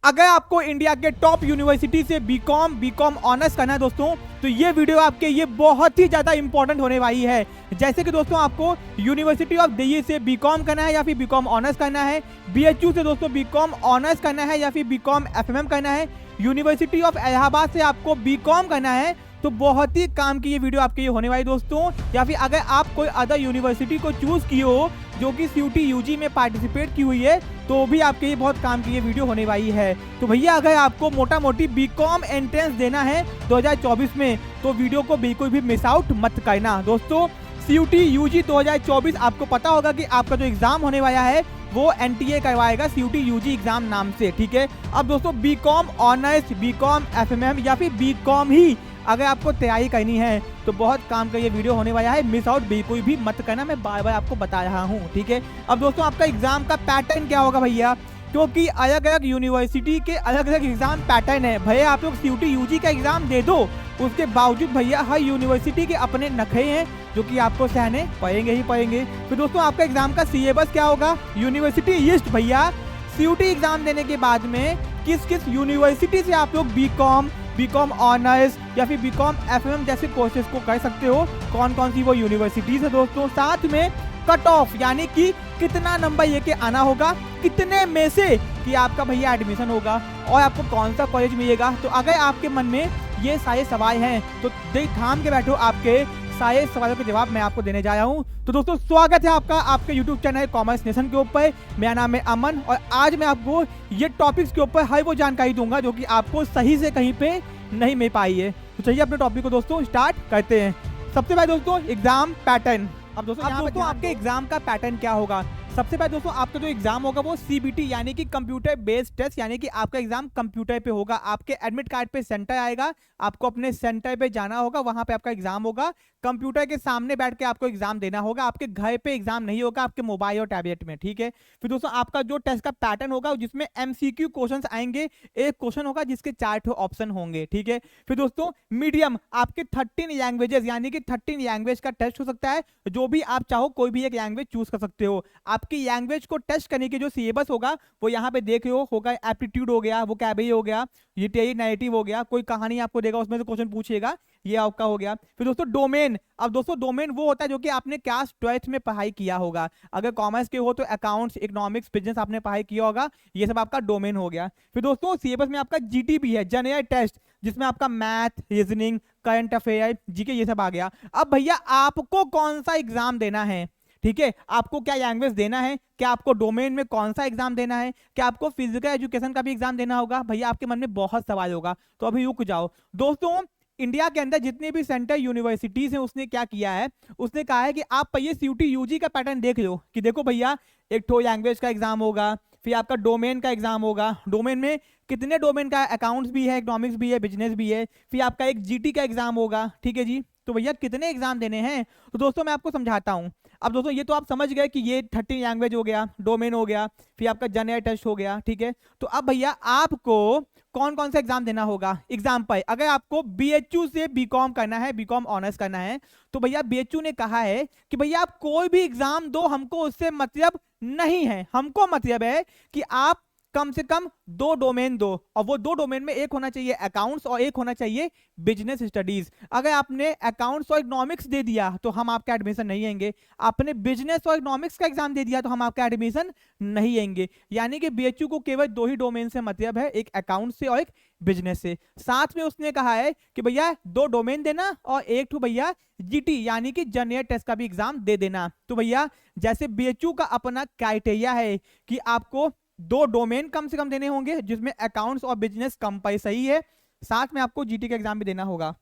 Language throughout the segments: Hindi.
अगर आपको इंडिया के टॉप यूनिवर्सिटी से बीकॉम ऑनर्स करना है दोस्तों, तो ये वीडियो आपके लिए बहुत ही ज़्यादा इंपॉर्टेंट होने वाली है। जैसे कि दोस्तों आपको यूनिवर्सिटी ऑफ दिल्ली से बीकॉम करना है या फिर बीकॉम ऑनर्स करना है, बीएचयू से दोस्तों बीकॉम ऑनर्स करना है या फिर बीकॉम एफएमएम करना है, यूनिवर्सिटी ऑफ इलाहाबाद से आपको बीकॉम करना है, तो बहुत ही काम की ये वीडियो आपके लिए होने वाली दोस्तों। या फिर अगर आप कोई अदर यूनिवर्सिटी को चूज किए हो जो कि सीयूटी यूजी में पार्टिसिपेट की हुई है, तो भी आपके लिए बहुत काम की ये वीडियो होने वाली है। तो भैया अगर आपको मोटा मोटी बीकॉम एंट्रेंस देना है 2024 में, तो वीडियो को बिल्कुल भी मिस आउट मत करना दोस्तों। सीयूटी यूजी 2024 आपको पता होगा कि आपका जो एग्जाम होने वाला है वो एनटीए करवाएगा सीयूटी यूजी एग्जाम नाम से, ठीक है। अब दोस्तों बीकॉम ऑनर्स, बीकॉम एफएमएम या फिर बीकॉम ही अगर आपको तैयारी करनी है तो बहुत काम का ये वीडियो होने वाला है, मिस आउट बिल्कुल भी मत करना, मैं बार बार आपको बता रहा हूँ, ठीक है। अब दोस्तों आपका एग्जाम का पैटर्न क्या होगा भैया, क्योंकि अलग अलग यूनिवर्सिटी के अलग अलग एग्जाम पैटर्न है। भैया आप लोग सीयूटी यूजी का एग्जाम दे दो, उसके बावजूद भैया हर यूनिवर्सिटी के अपने नखरे हैं जो कि आपको सहने पड़ेंगे ही पड़ेंगे। तो दोस्तों आपका एग्जाम का सिलेबस क्या होगा, यूनिवर्सिटी लिस्ट भैया सीयूटी एग्जाम देने के बाद में किस किस यूनिवर्सिटी से आप लोग बीकॉम ऑनर्स या फिर बीकॉम एफएमएम जैसे कोर्सेज को कर सकते हो, कौन कौन सी वो यूनिवर्सिटीज है दोस्तों। साथ में कट ऑफ यानी कि कितना नंबर लेके आना होगा, कितने में से कि आपका भैया एडमिशन होगा और आपको कौन सा कॉलेज मिलेगा। तो अगर आपके मन में ये सारे सवाल हैं तो देख थाम के बैठो, आपके सारे सवालों के जवाब मैं आपको देने जा रहा हूँ। तो दोस्तों स्वागत है आपका आपके YouTube चैनल कॉमर्स नेशन के ऊपर। मेरा नाम है अमन और आज मैं आपको ये टॉपिक्स के ऊपर हर वो जानकारी दूंगा जो कि आपको सही से कहीं पे नहीं मिल पाई है। तो चलिए अपने टॉपिक को दोस्तों स्टार्ट करते हैं। सबसे पहले दोस्तों एग्जाम पैटर्न। अब दोस्तों आपके एग्जाम का पैटर्न क्या होगा। सबसे पहले दोस्तों आपका जो एग्जाम होगा वो सीबीटी यानी कि कंप्यूटर बेस्ड टेस्ट, यानी कि आपका एग्जाम कंप्यूटर पे होगा। आपके एडमिट कार्ड पे सेंटर आएगा, आपको अपने सेंटर पे जाना होगा, वहां पे आपका एग्जाम होगा। कंप्यूटर के सामने बैठ के आपको एग्जाम देना होगा, आपके घर पे एग्जाम नहीं होगा, आपके मोबाइल और टैबलेट में, ठीक है। फिर दोस्तों आपका जो टेस्ट का पैटर्न होगा जिसमें एमसीक्यू क्वेश्चंस आएंगे, एक क्वेश्चन होगा जिसके 4 ऑप्शन होंगे, ठीक है। फिर दोस्तों मीडियम आपके 13 लैंग्वेजेस यानी कि 13 लैंग्वेज का टेस्ट हो सकता है, जो भी आप चाहो कोई भी एक लैंग्वेज चूज कर सकते हो। आपकी लैंग्वेज को टेस्ट करने की जो सिलेबस होगा वो यहाँ पे देख रहे हो, होगा एप्टीट्यूड हो गया, वोकैबुलरी हो गया, लिटरेरी नैरेटिव हो गया, कोई कहानी आपको देगा उसमें से क्वेश्चन पूछेगा, ये आपका हो गया। फिर दोस्तों डोमेन। अब दोस्तों डोमेन वो होता है जो कि आपने क्लास 12th में पढ़ाई किया होगा। अगर कॉमर्स के हो तो अकाउंट्स, इकोनॉमिक्स, बिजनेस आपने पढ़ाई किया होगा, ये सब आपका डोमेन हो गया। फिर दोस्तों सिलेबस में आपका जीटी भी है, जनरल टेस्ट, जिसमें आपका math, reasoning, current affair, GK ये सब आ गया। अब भैया आपको कौन सा एग्जाम देना है, ठीक है, आपको क्या लैंग्वेज देना है, क्या आपको डोमेन में कौन सा एग्जाम देना है, क्या आपको फिजिकल एजुकेशन का भी एग्जाम देना होगा। भैया आपके मन में बहुत सवाल होगा, तो अभी रुक जाओ दोस्तों। इंडिया के अंदर जितने भी सेंटर यूनिवर्सिटीज हैं उसने क्या किया है, उसने कहा है कि आप पहले सीयूटी यूजी का पैटर्न देख लो कि देखो भैया एक तो लैंग्वेज का एग्जाम होगा, फिर आपका डोमेन का एग्जाम होगा, डोमेन में कितने डोमेन का, अकाउंट्स भी है, इकोनॉमिक्स भी है, बिजनेस भी है, फिर आपका एक जीटी का एग्जाम होगा, ठीक है जी। तो भैया कितने एग्जाम देने हैं, तो दोस्तों मैं आपको समझाता हूं। अब दोस्तों ये तो आप समझ गए कि ये 13 लैंग्वेज हो गया, डोमेन हो गया, फिर आपका जनरल टेस्ट हो गया, ठीक है। तो अब भैया आपको कौन कौन सा एग्जाम देना होगा। एग्जाम्पल अगर आपको बीएचयू से बीकॉम करना है, बीकॉम ऑनर्स करना है, तो भैया बीएचयू ने कहा है कि भैया आप कोई भी एग्जाम दो, हमको उससे मतलब नहीं है, हमको मतलब है कि आप कम से कम 2 डोमेन दो, और वो 2 डोमेन में एक होना चाहिए अकाउंट्स और एक होना चाहिए बिजनेस स्टडीज। अगर आपने अकाउंट्स और इकोनॉमिक्स दे दिया तो हम आपका एडमिशन नहीं लेंगे, आपने बिजनेस और इकोनॉमिक्स का एग्जाम दे दिया तो हम आपका एडमिशन नहीं लेंगे। यानी कि बीएचयू को केवल 2 ही डोमेन से मतलब है, एक अकाउंट से और एक बिजनेस से। साथ में उसने कहा है कि भैया 2 डोमेन देना और एक तो भैया जीटी यानी कि जनरल टेस्ट का भी एग्जाम दे देना। तो भैया जैसे बीएचयू का अपना क्राइटेरिया है कि आपको 2 डोमेन कम से कम देने होंगे जिसमें अकाउंट्स और बिजनेस कंपलसरी है, साथ में आपको जीटी का एग्जाम भी देना होगा।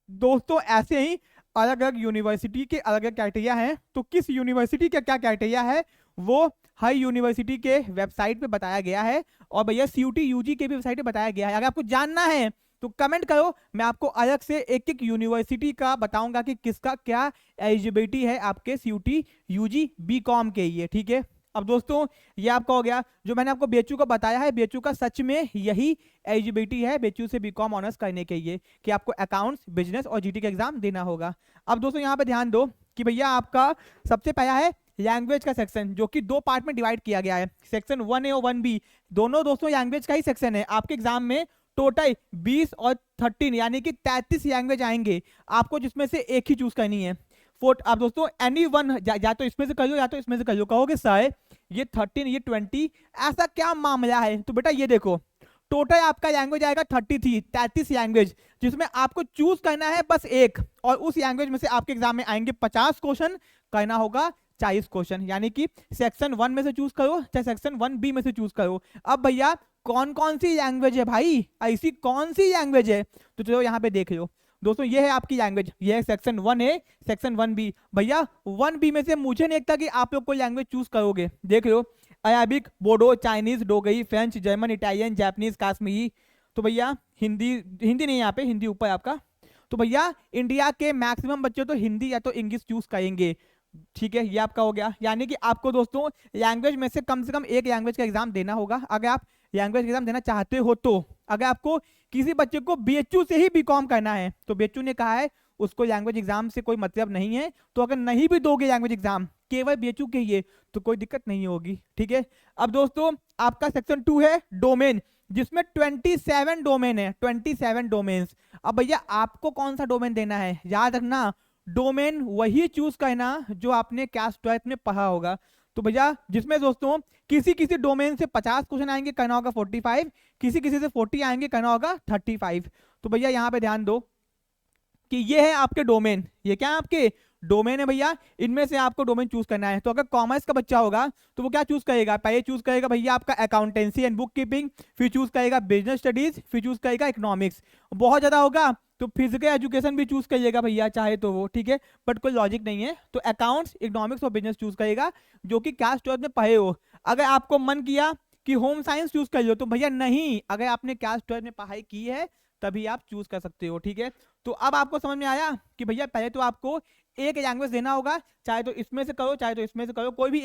दोस्तों ऐसे ही अलग अलग यूनिवर्सिटी के अलग अलग क्राइटेरिया हैं, तो किस यूनिवर्सिटी का क्या क्राइटेरिया है वो हर यूनिवर्सिटी के वेबसाइट पे बताया गया है, और भैया सीयूटी यूजी के भी वेबसाइट पे बताया गया है। अगर आपको जानना है तो कमेंट करो, मैं आपको अलग से एक एक यूनिवर्सिटी का बताऊंगा कि किसका क्या एलिजिबिलिटी है आपके सीयूटी यूजी बीकॉम के लिए, ठीक है। अब दोस्तों ये आपका हो गया जो मैंने आपको बीएचयू का बताया है, बीएचयू का सच में यही एलिजिबिलिटी है बीएचयू से बीकॉम ऑनर्स करने के लिए कि आपको अकाउंट्स, बिजनेस और जीटी का एग्जाम देना होगा। अब दोस्तों यहाँ पे ध्यान दो कि भैया आपका सबसे पहला है लैंग्वेज का सेक्शन, जो कि दो पार्ट में डिवाइड किया गया है, सेक्शन 1A और 1B, दोनों दोस्तों लैंग्वेज का ही सेक्शन है। आपके एग्जाम में टोटल 20 और 13 यानी कि 33 लैंग्वेज आएंगे, आपको जिसमें से एक ही चूज करनी है। आप दोस्तों एनी वन या तो इसमें से कर लो या तो इसमें से कर लो। कहोगे सर ये 13 ये 20 ऐसा क्या मामला है? तो बेटा ये देखो, टोटल आपका लैंग्वेज आएगा 33 लैंग्वेज, जिसमें आपको चूज करना है बस एक, और उस लैंग्वेज में से आपके एग्जाम में आएंगे 50 क्वेश्चन, करना होगा 40 क्वेश्चन, यानी कि सेक्शन 1 में से चूज करो चाहे सेक्शन 1B में से चूज करो। अब भैया कौन कौन सी लैंग्वेज है भाई, ऐसी कौन सी लैंग्वेज है? तो चलो यहाँ पे देख लो दोस्तों, ये है आपकी लैंग्वेज, ये है सेक्शन 1A सेक्शन 1B। भैया 1B में से मुझे नहीं लगता कि आप लोग कोई लैंग्वेज चूज करोगे। देख लो, Arabic, Bodo, Chinese, Dogri, French, German, Italian, Japanese, Kashmiri. तो भैया हिंदी नहीं, यहाँ पे हिंदी ऊपर आपका। तो भैया इंडिया के मैक्सिमम बच्चे तो हिंदी या तो इंग्लिश चूज करेंगे, ठीक है, ये आपका हो गया। यानी कि आपको दोस्तों लैंग्वेज में से कम एक लैंग्वेज का एग्जाम देना होगा, अगर आप लैंग्वेज एग्जाम देना चाहते हो तो। अगर आपको किसी बच्चे को बीएचयू से ही बीकॉम करना है तो बीएचयू ने कहा है उसको लैंग्वेज एग्जाम से कोई मतलब नहीं है, तो अगर नहीं भी दोगे लैंग्वेज एग्जाम, केवल बीएचयू के ही, तो कोई दिक्कत नहीं होगी, ठीक है। अब दोस्तों आपका सेक्शन 2 है डोमेन, जिसमें 27 डोमेन है, 27 डोमेन्स। अब भैया आपको कौन सा डोमेन देना है? याद रखना, डोमेन वही चूज करना जो आपने क्लास 12 में पढ़ा होगा। तो भैया जिसमें दोस्तों किसी डोमेन से 50 क्वेश्चन आएंगे, करना होगा 45, किसी से 40 आएंगे, करना होगा 35। तो भैया यहाँ पे ध्यान दो कि ये है आपके डोमेन, ये क्या है आपके डोमेन है भैया, इनमें से आपको डोमेन चूज करना है। तो अगर कॉमर्स का बच्चा होगा तो वो क्या चूज करेगा? पहले चूज करेगा भैया आपका अकाउंटेंसी एंड बुक कीपिंग, फिर चूज करेगा बिजनेस स्टडीज, फिर चूज करेगा इकोनॉमिक्स। बहुत ज्यादा होगा तो फिजिकल एजुकेशन भी चूज करिएगा भैया चाहे तो वो, ठीक है, बट कोई लॉजिक नहीं है। तो अकाउंट्स, इकोनॉमिक्स और बिजनेस चूज करेगा जो कि क्लास 12 में पढ़े हो। अगर आपको मन किया कि होम साइंस चूज कर लो तो भैया नहीं, अगर आपने क्लास 12 में पढ़ाई की है तभी आप चूज कर सकते हो, ठीक है। तो अब आपको समझ में आया कि भैया पहले तो आपको एक लैंग्वेज देना होगा, चाहे तो इसमें से करो चाहे तो इसमें से करो, कोई भी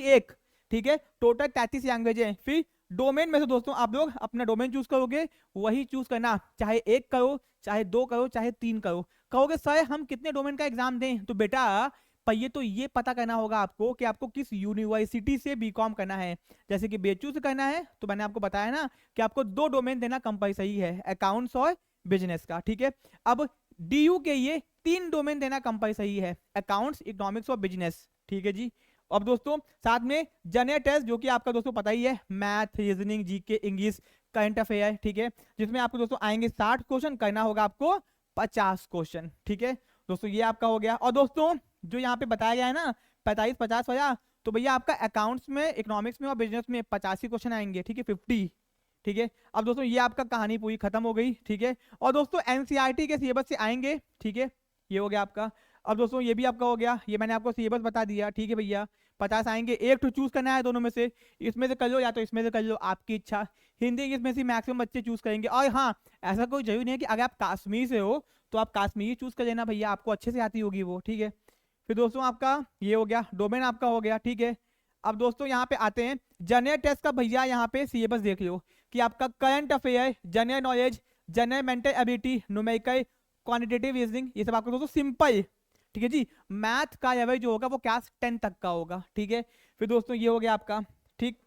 एक, ठीक है। टोटल 33 लैंग्वेज है। फिर डोमेन में से दोस्तों आप लोग अपना डोमेन चूज करोगे, वही चूज करना, चाहे 1 करो चाहे 2 करो चाहे 3 करो। कहोगे सर हम कितने डोमेन का एग्जाम दें? तो बेटा पहले तो ये पता करना होगा आपको कि आपको किस यूनिवर्सिटी से बीकॉम करना है। जैसे कि बीएचयू से करना है तो मैंने आपको बताया ना कि आपको 2 डोमेन देना कंपलसरी है, अकाउंट्स और बिजनेस का, ठीक है। अब डीयू के ये 3 डोमेन देना कंपलसरी है, अकाउंट्स, इकोनॉमिक्स और बिजनेस, ठीक है जी। अब दोस्तों साथ में जनरल टेस्ट, जो कि आपका दोस्तों पता ही है, math, reasoning, GK, English, current affair, ठीक है, जिसमें आपको दोस्तों आएंगे 60 क्वेश्चन, करना होगा आपको 50 क्वेश्चन, ठीक है दोस्तों, ये आपका हो गया। और दोस्तों जो यहाँ पे बताया गया है ना 45-50 वाला, तो भैया आपका अकाउंट्स में, इकोनॉमिक्स में और बिजनेस में 85 क्वेश्चन आएंगे, ठीक है, 50, ठीक है। अब दोस्तों ये आपका कहानी पूरी खत्म हो गई, ठीक है। और दोस्तों एनसीईआरटी के सिलेबस से आएंगे, ठीक है, ये हो गया आपका। अब दोस्तों ये भी आपका हो गया, ये मैंने आपको सिलेबस बता दिया, ठीक है भैया। 50 आएंगे, एक तो चूज करना है दोनों में से, इसमें से कर लो या तो इसमें से कर लो, आपकी इच्छा। हिंदी इंग्लिश में से मैक्सिमम बच्चे चूज करेंगे। और हाँ, ऐसा कोई जरूरी नहीं है कि अगर आप कश्मीर से हो तो आप कश्मीरी चूज कर लेना भैया, आपको अच्छे से आती होगी वो, ठीक है। फिर दोस्तों आपका ये हो गया, डोमेन आपका हो गया, ठीक है। अब दोस्तों यहाँ पे आते हैं जनरल टेस्ट का। भैया यहाँ पे सिलेबस देख लो कि आपका current affair, general knowledge, general mental ability, numerical, quantitative reasoning, ये सब आपको दोस्तों सिंपल, ठीक है जी। मैथ का लेवल जो होगा वो क्लास 10 तक का होगा, ठीक है। फिर दोस्तों ये हो गया आपका, ठीक।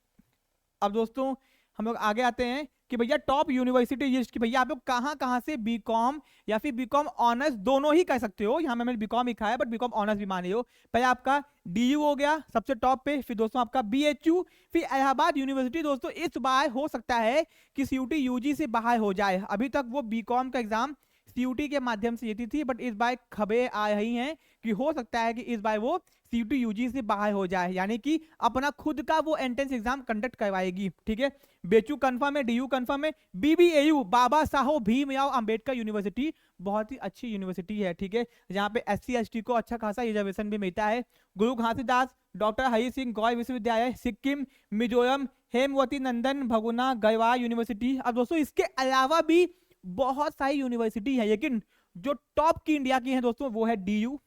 अब दोस्तों हम लोग आगे आते हैं कि भैया टॉप यूनिवर्सिटी लिस्ट की, भैया आप लोग कहाँ से बीकॉम या फिर बीकॉम ऑनर्स दोनों ही कर सकते हो। यहाँ मैंने बीकॉम लिखा है बट बीकॉम ऑनर्स भी मान लो। पहले आपका डीयू हो गया सबसे टॉप पे, फिर दोस्तों आपका बीएचयू, फिर इलाहाबाद यूनिवर्सिटी। दोस्तों इस बार हो सकता है कि सीयूटी यूजी से बाहर हो जाए, अभी तक वो बीकॉम का एग्जाम सीयूटी के माध्यम से देती थी, बट इस बार खबरें आ रही हैं कि हो सकता है कि इस बार वो सीयूटी यूजी से बाहर हो जाए, यानी कि अपना खुद का वो एंट्रेंस एग्जाम कंडक्ट करवाएगी, ठीक है। बीएचयू कंफर्म है, डीयू कंफर्म है, बीबीएयू बाबा साहब भीमराव अंबेडकर यूनिवर्सिटी बहुत ही अच्छी यूनिवर्सिटी है, ठीक है, जहाँ पे SC ST को अच्छा खासा रिजर्वेशन भी मिलता है। गुरु घासीदास, डॉक्टर हरि सिंह गौर विश्वविद्यालय, सिक्किम, मिजोरम, हेमवती नंदन भगुना गढ़वाल यूनिवर्सिटी। अब दोस्तों इसके अलावा भी बहुत सारी यूनिवर्सिटी है, लेकिन जो टॉप की इंडिया की है दोस्तों वो है डीयू,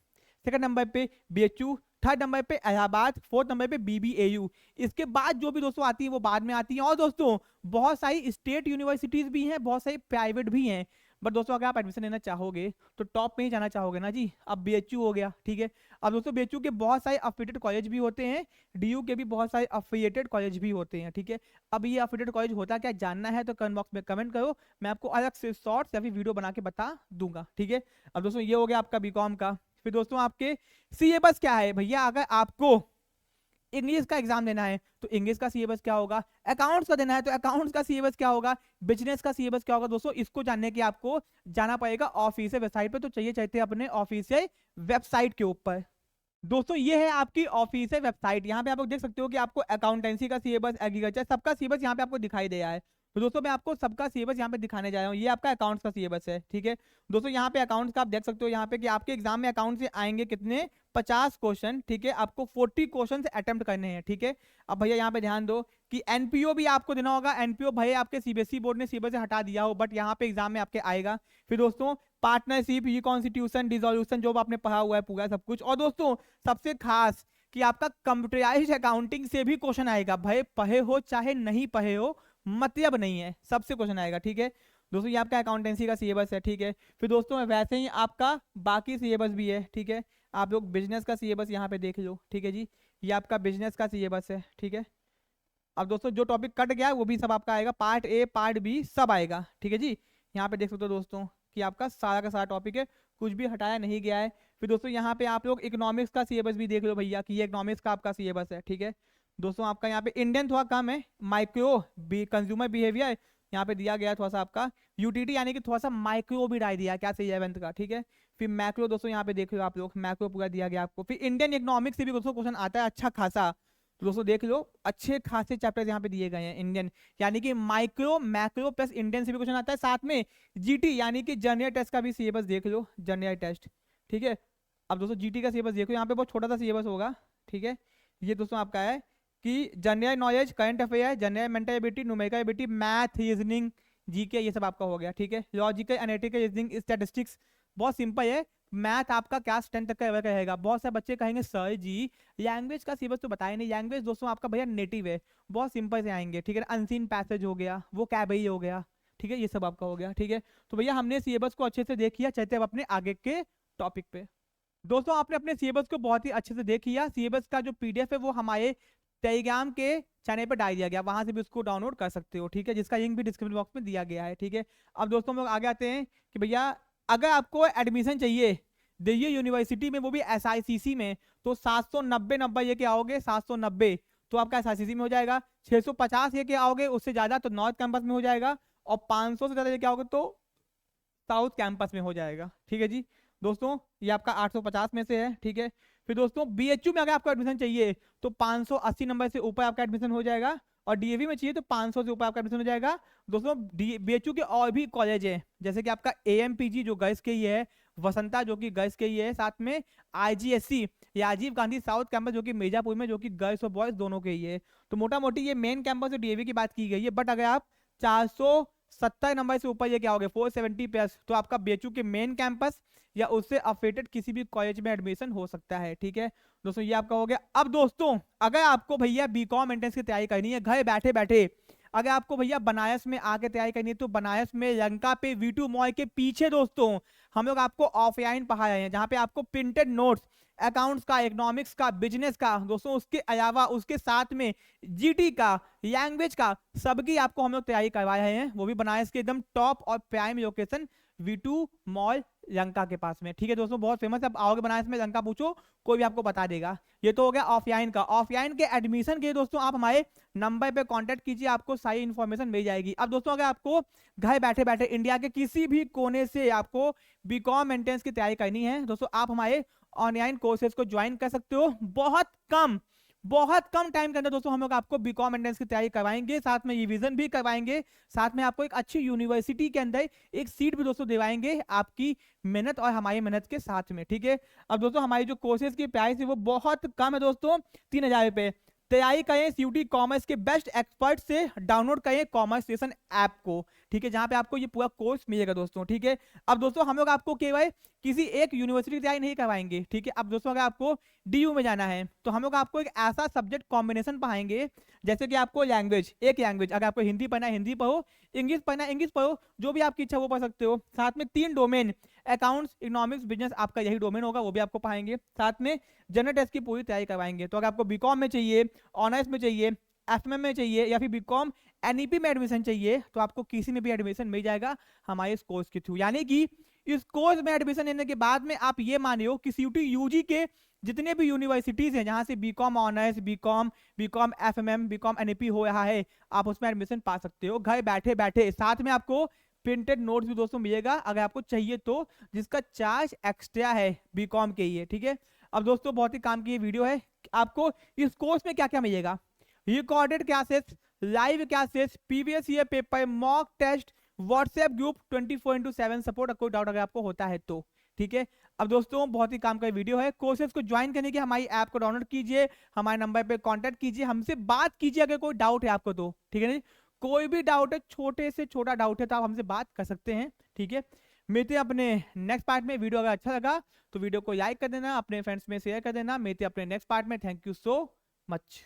सेकंड नंबर पे बीएचयू, थर्ड नंबर पे इलाहाबाद, फोर्थ नंबर पे बीबीएयू। इसके बाद जो भी दोस्तों आती है वो बाद में आती है। और दोस्तों बहुत सारी स्टेट यूनिवर्सिटीज भी हैं, बहुत सारी प्राइवेट भी हैं। बट दोस्तों अगर आप एडमिशन लेना चाहोगे तो टॉप में ही जाना चाहोगे ना जी। अब बीएचयू हो गया, ठीक है। अब दोस्तों बीएचयू के बहुत सारे अफिलिएटेड कॉलेज भी होते हैं, डीयू के भी बहुत सारे अफिलिएटेड कॉलेज भी होते हैं, ठीक है। अब ये अफिलिएटेड कॉलेज होता क्या, जानना है तो कमेंट बॉक्स में कमेंट करो, मैं आपको अलग से शॉर्ट्स या फिर वीडियो बना के बता दूंगा, ठीक है। अब दोस्तों ये हो गया आपका बीकॉम का। फिर दोस्तों आपके सिलेबस क्या है भैया, अगर आपको इंग्लिश का एग्जाम देना है तो इंग्लिश का सिलेबस क्या होगा, अकाउंट्स का देना है तो अकाउंट्स का सिलेबस क्या होगा, बिजनेस का सिलेबस क्या होगा। दोस्तों इसको जानने के आपको जाना पड़ेगा ऑफिशियल वेबसाइट पे, तो चाहिए चाहते हैं अपने ऑफिशियल वेबसाइट के ऊपर। दोस्तों ये है आपकी ऑफिशियल वेबसाइट, यहाँ पे आप लोग देख सकते हो कि आपको अकाउंटेंसी का सिलेबस, एग्रीकल्चर, सबका सिलेबस यहाँ पे आपको दिखाई दे रहा है। तो दोस्तों मैं आपको सबका सिलेबस यहाँ पे दिखाने जा रहा हूँ। ये आपका अकाउंट्स का सिलेबस है, ठीक है। दोस्तों यहाँ पे अकाउंट्स का आप देख सकते हो यहाँ पे कि आपके एग्जाम में अकाउंट से आएंगे कितने, 50 क्वेश्चन, ठीक है। आपको 40 क्वेश्चन अटेम्प्ट करने हैं, ठीक है। अब भैया यहाँ पे ध्यान दो कि एनपीओ भी आपको देना होगा। एनपीओ भैया आपके सीबीएसई बोर्ड ने सिलेबस से हटा दिया हो, बट यहाँ पे एग्जाम में आपके आएगा। फिर दोस्तों पार्टनरशिप, ये कॉन्स्टिट्यूशन, डिसोल्यूशन जो आपने पढ़ा हुआ है पूरा सब कुछ। और दोस्तों सबसे खास कि आपका कंप्यूटराइज्ड अकाउंटिंग से भी क्वेश्चन आएगा, भाई पढ़े हो चाहे नहीं पढ़े हो मतलब नहीं है, सबसे क्वेश्चन आएगा, ठीक है। दोस्तों ये आपका अकाउंटेंसी का सिलेबस है, ठीक है। फिर दोस्तों वैसे ही आपका बाकी सिलेबस भी है, ठीक है। आप लोग बिजनेस का सिलेबस यहाँ पे देख लो, ठीक है जी। ये आपका बिजनेस का सिलेबस है, ठीक है। अब दोस्तों जो टॉपिक कट गया है वो भी सब आपका आएगा, पार्ट ए पार्ट बी सब आएगा, ठीक है जी। यहाँ पे देख सकते हो दोस्तों कि आपका सारा का सारा टॉपिक है, कुछ भी हटाया नहीं गया है। फिर दोस्तों यहाँ पे आप लोग इकोनॉमिक्स का सिलेबस भी देख लो भैया कि ये इकोनॉमिक्स का आपका सिलेबस है, ठीक है। दोस्तों आपका यहाँ पे इंडियन थोड़ा कम है, माइक्रो कंज्यूमर बिहेवियर यहाँ पे दिया गया थोड़ा सा आपका, यूटीटी यानी कि थोड़ा सा माइक्रो भी डाल दिया क्या सही 11th का, ठीक है। फिर मैक्रो दोस्तों यहाँ पे देख लो आप लोग, मैक्रो पूरा दिया गया आपको। फिर इंडियन इकोनॉमिक्स से भी दोस्तों क्वेश्चन आता है अच्छा खासा, तो दोस्तों देख लो अच्छे खासे चैप्टर्स यहाँ पे दिए गए हैं इंडियन, यानी कि माइक्रो मैक्रो प्लस इंडियन से भी क्वेश्चन आता है। साथ में जीटी यानी कि जनरल टेस्ट का भी सिलेबस देख लो, जनरल टेस्ट, ठीक है। अब दोस्तों जीटी का सिलेबस देखो, यहाँ पे बहुत छोटा सा सिलेबस होगा, ठीक है। ये दोस्तों आपका है कि general knowledge, current affair, general mental ability, numerical ability, math, reasoning, GK, ये सब आपका हो गया, ठीक है। लॉजिकल, एनालिटिकल रीजनिंग, स्टैटिस्टिक्स, बहुत सिंपल है। मैथ आपका क्लास 10 तक का लेवल का रहेगा। बहुत सारे बच्चे कहेंगे सर जी लैंग्वेज का सिलेबस तो बताया नहीं, लैंग्वेज दोस्तों आपका भैया नेटिव है, बहुत सिंपल से आएंगे, ठीक है। अनसीन पैसेज हो गया, वो कैबई हो गया, ठीक है, ये सब आपका हो गया, ठीक है। तो भैया हमने सिलेबस को अच्छे से देख लिया, चलते अब अपने आगे के टॉपिक पे। दोस्तों आपने अपने सिलेबस को बहुत ही अच्छे से देख लिया, सिलेबस का जो पीडीएफ है वो हमारे टेलीग्राम के चैनल पर डाल दिया गया, वहां से भी उसको डाउनलोड कर सकते हो, ठीक है, जिसका लिंक भी डिस्क्रिप्शन बॉक्स में दिया गया है, ठीक है। अब दोस्तों हम लोग आगे आते हैं कि भैया अगर आपको एडमिशन चाहिए दिल्ली यूनिवर्सिटी में, वो भी एसआईसीसी में, तो 790 नंबर ये के आओगे, 790 तो आपका एसआईसीसी में हो जाएगा। 650 ये के आओगे उससे ज्यादा तो नॉर्थ कैंपस में हो जाएगा, और 500 से ज्यादा ये के आओगे तो साउथ कैंपस में हो जाएगा, ठीक है जी। दोस्तों ये आपका 850 में से है, ठीक है। फिर दोस्तों बीएचयू में अगर आपको एडमिशन चाहिए तो 580 नंबर से ऊपर आपका एडमिशन हो जाएगा, और डीएवी में चाहिए तो 500 से ऊपर आपका एडमिशन हो जाएगा। दोस्तों बीएचयू के और भी कॉलेज है, जैसे कि आपका एएमपीजी जो गर्ल्स के ही है, वसंता जो कि गर्ल्स के ही है, साथ में IGSC Rajiv Gandhi south campus जो कि मिर्जापुर में, जो कि गर्ल्स और बॉयज दोनों के ही है। तो मोटा मोटी ये मेन कैंपस और डीएवी की बात की गई है। बट अगर आप 470 नंबर से ऊपर ये क्या हो गया 470 प्लस, तो आपका बीएचयू के मेन कैंपस या उससे अफिलिएटेड किसी भी कॉलेज में एडमिशन हो सकता है, ठीक है। दोस्तों ये आपका हो गया। अब दोस्तों अगर आपको भैया बीकॉम एंट्रेंस की तैयारी करनी है घर बैठे बैठे, अगर आपको भैया बनारस में आके तैयारी करनी है, तो बनारस में लंका पे V2 मॉल के पीछे दोस्तों हम लोग आपको ऑफलाइन पढ़ा रहे हैं, जहाँ पे आपको प्रिंटेड नोट्स अकाउंट्स का, इकोनॉमिक्स का, बिजनेस का, दोस्तों उसके अलावा उसके साथ में जीटी का, लैंग्वेज का, सबकी आपको हम लोग तैयारी करवा रहे हैं, वो भी बनारस के एकदम टॉप और prime location V2 mall Lanka के पास में, ठीक है दोस्तों, बहुत फेमस है। आप आओगे बनारस में लंका पूछो कोई भी आपको बता देगा। ये तो हो गया ऑफलाइन का। ऑफलाइन के एडमिशन के दोस्तों आप हमारे नंबर पे कांटेक्ट कीजिए, आपको सारी इन्फॉर्मेशन मिल जाएगी। अब दोस्तों अगर आपको घर बैठे बैठे इंडिया के किसी भी कोने से आपको बीकॉम एंट्रेंस की तैयारी करनी है, दोस्तों आप हमारे ऑनलाइन कोर्सेज को ज्वाइन कर सकते हो। बहुत कम टाइम के अंदर दोस्तों हम लोग आपको बीकॉम एंट्रेंस की तैयारी करवाएंगे, साथ में रिवीजन भी करवाएंगे, साथ में आपको एक अच्छी यूनिवर्सिटी के अंदर एक सीट भी दोस्तों दिलवाएंगे आपकी मेहनत और हमारी मेहनत के साथ में, ठीक है। अब दोस्तों हमारी जो कोर्सेज की प्राइस है वो बहुत कम है दोस्तों, 3000 रुपए। तैयारी करें सीयूटी कॉमर्स के बेस्ट एक्सपर्ट से, डाउनलोड करें कॉमर्स स्टेशन ऐप को, ठीक है, जहां पे आपको ये पूरा कोर्स मिलेगा दोस्तों, ठीक है। अब दोस्तों हम लोग आपको केवल किसी एक यूनिवर्सिटी की तैयारी नहीं करवाएंगे, ठीक है। अब दोस्तों अगर आपको डीयू में जाना है तो हम लोग आपको एक ऐसा सब्जेक्ट कॉम्बिनेशन पढ़ाएंगे, जैसे कि आपको लैंग्वेज, एक लैंग्वेज, अगर आपको हिंदी पढ़ना है हिंदी पढ़ो, इंग्लिश पढ़ना है इंग्लिश पढ़ो, जो भी आपकी इच्छा वो पढ़ सकते हो। साथ में 3 डोमेन, अकाउंट्स, इकोनॉमिक्स, बिजनेस, आपका यही डोमेन होगा, वो भी आपको पढ़ाएंगे। साथ में जनरल टेस्ट की पूरी तैयारी करवाएंगे। तो अगर आपको बीकॉम में चाहिए, ऑनर्स में चाहिए, एफएमएम में चाहिए, या फिर बीकॉम एनईपी में एडमिशन चाहिए, तो आपको किसी में भी एडमिशन मिल जाएगा हमारे इस कोर्स के थ्रू। यानी कि इस कोर्स में एडमिशन लेने के बाद में आप ये माने हो कि सीयूटी यूजी के जितने भी यूनिवर्सिटीज हैं जहां से B Com honours, B Com FMM, B Com NEP हो रहा है, आप उसमें एडमिशन पा सकते हो घर बैठे बैठे। साथ में आपको प्रिंटेड नोट्स भी दोस्तों मिलेगा अगर आपको चाहिए तो, जिसका चार्ज एक्स्ट्रा है बीकॉम के लिए, ठीक है। अब दोस्तों बहुत ही काम की ये वीडियो है। आपको इस कोर्स में क्या क्या मिलेगा, recorded classes, live classes, previous year paper, mock test, WhatsApp group, 24/7 support, कोई डाउट अगर आपको होता है तो, ठीक है। अब दोस्तों बहुत ही काम का वीडियो है। कोर्सेज को ज्वाइन करने के हमारी ऐप को डाउनलोड कीजिए, हमारे नंबर पे कांटेक्ट कीजिए, हमसे बात कीजिए अगर कोई डाउट है आपको तो, ठीक है। नहीं कोई भी डाउट है, छोटे से छोटा डाउट है तो आप हमसे बात कर सकते हैं, ठीक है। मिलते हैं अपने नेक्स्ट पार्ट में। वीडियो अगर अच्छा लगा तो वीडियो को लाइक कर देना, अपने फ्रेंड्स में शेयर कर देना। मिलते हैं अपने नेक्स्ट पार्ट में। Thank you so much.